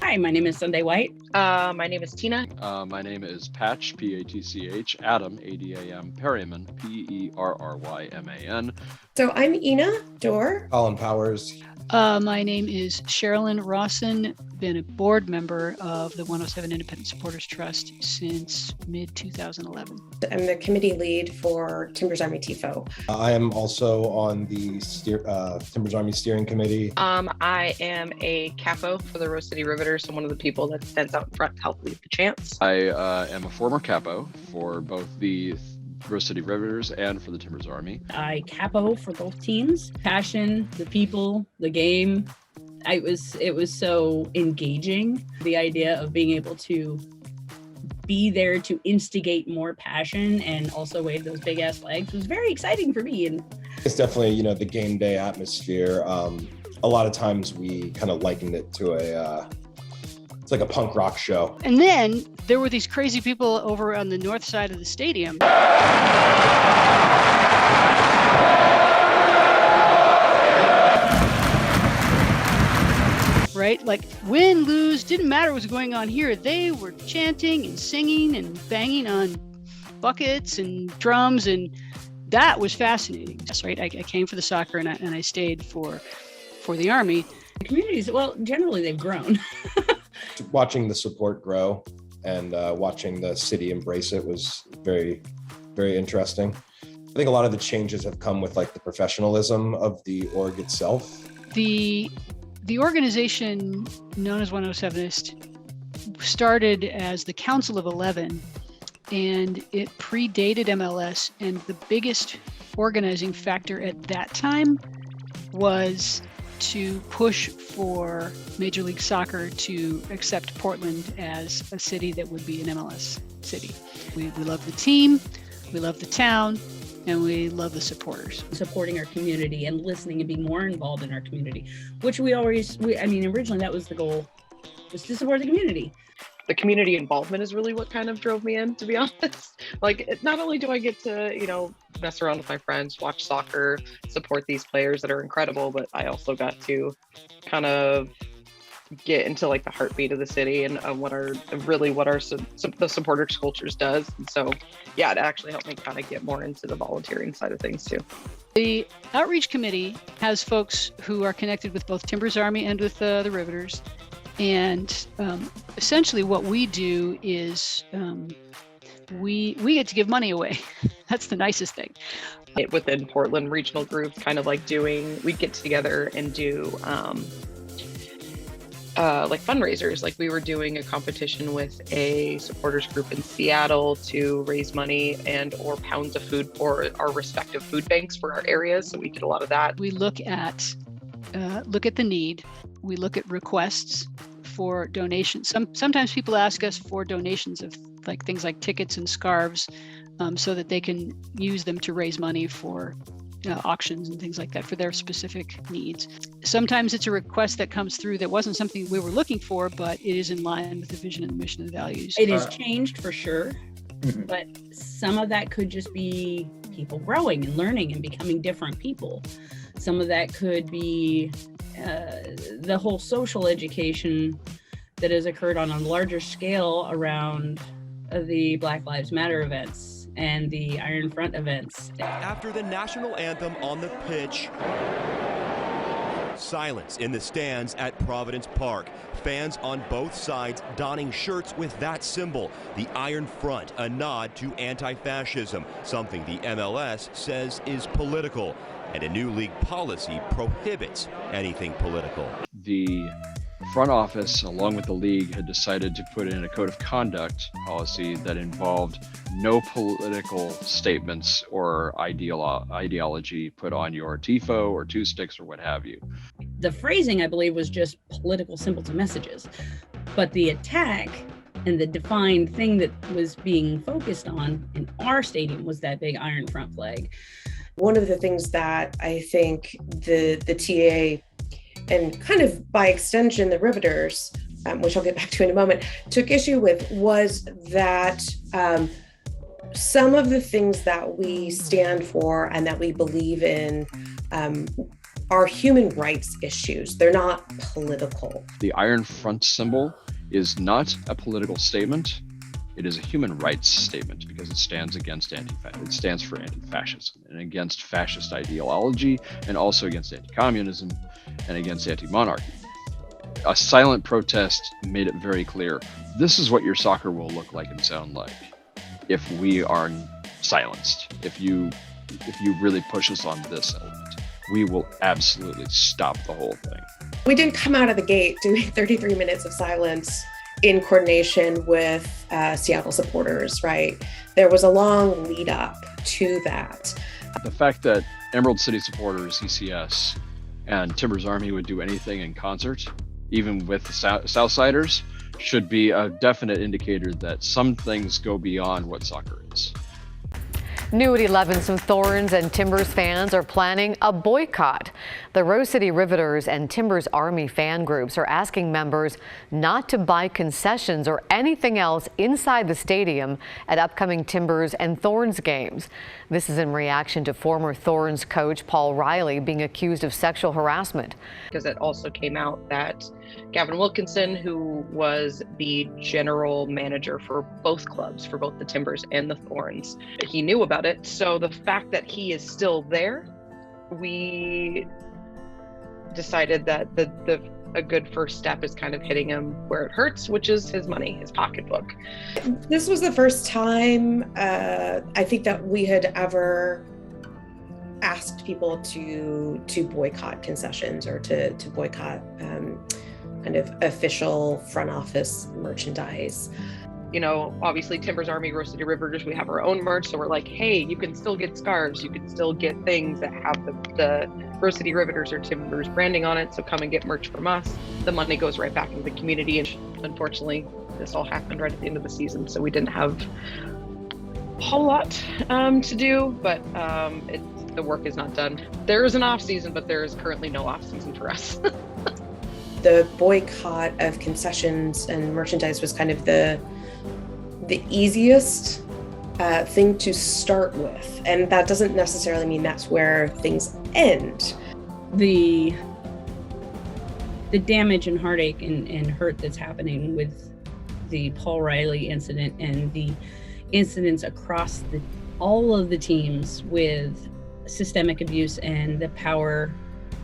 Hi, my name is Sunday White. My name is Tina. My name is Patch, P-A-T-C-H, Adam, A-D-A-M, Perryman, P-E-R-R-Y-M-A-N. So I'm Ina Doerr. Collin Powers. My name is Sherilyn Rawson, been a board member of the 107 Independent Supporters Trust since mid-2011. I'm the committee lead for Timbers Army TIFO. I am also on the Timbers Army Steering Committee. I am a capo for the Rose City Riveters, so one of the people that stands out in front to help lead the chants. I am a former capo for both the Rose City Riveters and for the Timbers Army. I capo for both teams. Passion, the people, the game. It was so engaging. The idea of being able to be there to instigate more passion and also wave those big ass flags was very exciting for me. And it's definitely, the game day atmosphere. A lot of times we kind of likened it to it's like a punk rock show. And then there were these crazy people over on the north side of the stadium. Right? Like win, lose, didn't matter what was going on here. They were chanting and singing and banging on buckets and drums, and that was fascinating. That's right. I came for the soccer and I stayed for the Army. the communities, well, generally they've grown. Watching the support grow and watching the city embrace it was very, very interesting. I think a lot of the changes have come with like the professionalism of the org itself. The organization known as 107ist started as the Council of 11, and it predated MLS, and the biggest organizing factor at that time was to push for Major League Soccer to accept Portland as a city that would be an MLS city. We love the team, we love the town, and we love the supporters. Supporting our community and listening and being more involved in our community, which originally that was the goal, was to support the community. The community involvement is really what kind of drove me in, to be honest. Like, not only do I get to, mess around with my friends, watch soccer, support these players that are incredible, but I also got to kind of get into like the heartbeat of the city and what the supporters cultures does. And so, yeah, it actually helped me kind of get more into the volunteering side of things too. The outreach committee has folks who are connected with both Timbers Army and with the Riveters. And essentially what we do is we get to give money away. That's the nicest thing. Within Portland regional group, kind of like we'd get together and do like fundraisers. Like we were doing a competition with a supporters group in Seattle to raise money or pounds of food for our respective food banks for our areas. So we did a lot of that. We look at the need. We look at requests for donations. Sometimes people ask us for donations of like things like tickets and scarves, so that they can use them to raise money for auctions and things like that for their specific needs. Sometimes it's a request that comes through that wasn't something we were looking for, but it is in line with the vision and the mission and the values. It has changed for sure, but some of that could just be people growing and learning and becoming different people. Some of that could be the whole social education that has occurred on a larger scale around the Black Lives Matter events and the Iron Front events. After the national anthem on the pitch, silence in the stands at Providence Park. Fans on both sides donning shirts with that symbol, the Iron Front, a nod to anti-fascism, something the MLS says is political. And a new league policy prohibits anything political. The front office, along with the league, had decided to put in a code of conduct policy that involved no political statements or ideology put on your tifo or two sticks or what have you. The phrasing, I believe, was just political symbols and messages, but the attack and the defined thing that was being focused on in our stadium was that big Iron Front flag. One of the things that I think the TA and kind of by extension the Riveters, which I'll get back to in a moment, took issue with was that some of the things that we stand for and that we believe in are human rights issues. They're not political. The Iron Front symbol is not a political statement. It is a human rights statement because it stands against it stands for anti-fascism and against fascist ideology, and also against anti-communism and against anti-monarchy. A silent protest made it very clear, this is what your soccer will look like and sound like if we are silenced. If you really push us on this element, we will absolutely stop the whole thing. We didn't come out of the gate doing 33 minutes of silence in coordination with Seattle supporters, right? There was a long lead up to that. The fact that Emerald City supporters, ECS, and Timbers Army would do anything in concert, even with the Southsiders, should be a definite indicator that some things go beyond what soccer is. New at 11, some Thorns and Timbers fans are planning a boycott. The Rose City Riveters and Timbers Army fan groups are asking members not to buy concessions or anything else inside the stadium at upcoming Timbers and Thorns games. This is in reaction to former Thorns coach Paul Riley being accused of sexual harassment. Because it also came out that Gavin Wilkinson, who was the general manager for both clubs, for both the Timbers and the Thorns, he knew about it. So the fact that he is still there, we decided that a good first step is kind of hitting him where it hurts, which is his money, his pocketbook. This was the first time I think that we had ever asked people to boycott concessions or to boycott kind of official front office merchandise. You know, obviously Timbers Army, Rose City Riveters, we have our own merch, so we're like, hey, you can still get scarves, you can still get things that have the Rose City Riveters or Timbers branding on it, so come and get merch from us. The money goes right back into the community, and unfortunately this all happened right at the end of the season, so we didn't have a whole lot to do, but the work is not done. There is an off season, but there is currently no off season for us. The boycott of concessions and merchandise was kind of the easiest thing to start with, and that doesn't necessarily mean that's where things end. The damage and heartache and hurt that's happening with the Paul Riley incident and the incidents across all of the teams with systemic abuse and the power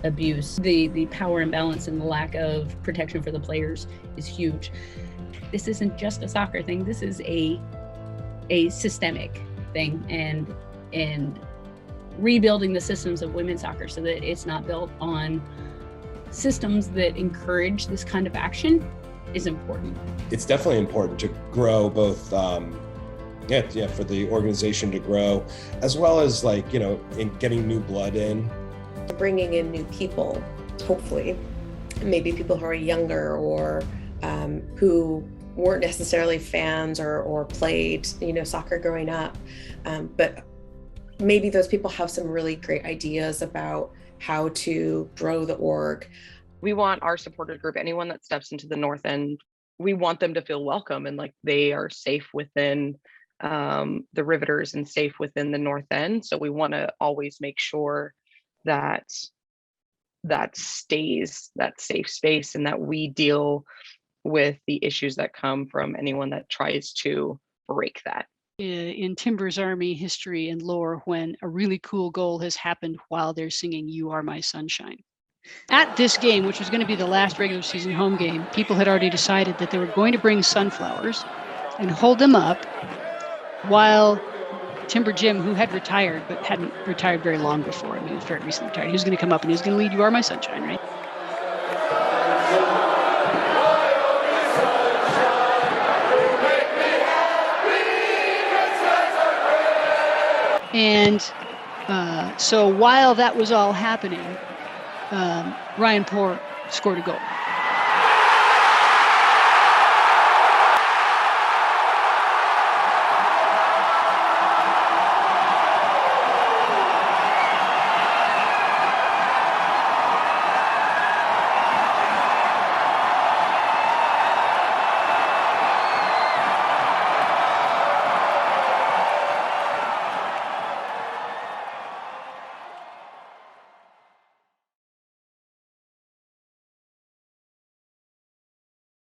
abuse, the power imbalance and the lack of protection for the players is huge. This isn't just a soccer thing. This is a systemic thing, and rebuilding the systems of women's soccer so that it's not built on systems that encourage this kind of action is important. It's definitely important to grow both for the organization to grow, as well as in getting new blood in. Bringing in new people, hopefully, maybe people who are younger or who weren't necessarily fans or played soccer growing up, but maybe those people have some really great ideas about how to grow the org. We want our supporter group, anyone that steps into the North End, we want them to feel welcome and like they are safe within the Riveters and safe within the North End. So we want to always make sure that stays that safe space and that we deal with the issues that come from anyone that tries to break that. In Timbers Army history and lore, when a really cool goal has happened while they're singing "You Are My Sunshine." At this game, which was going to be the last regular season home game, people had already decided that they were going to bring sunflowers and hold them up while Timber Jim, who had retired, but hadn't retired very long before, I mean, he was very recently retired, he was going to come up and he was going to lead "You Are My Sunshine," right? And so while that was all happening, Ryan Poor scored a goal.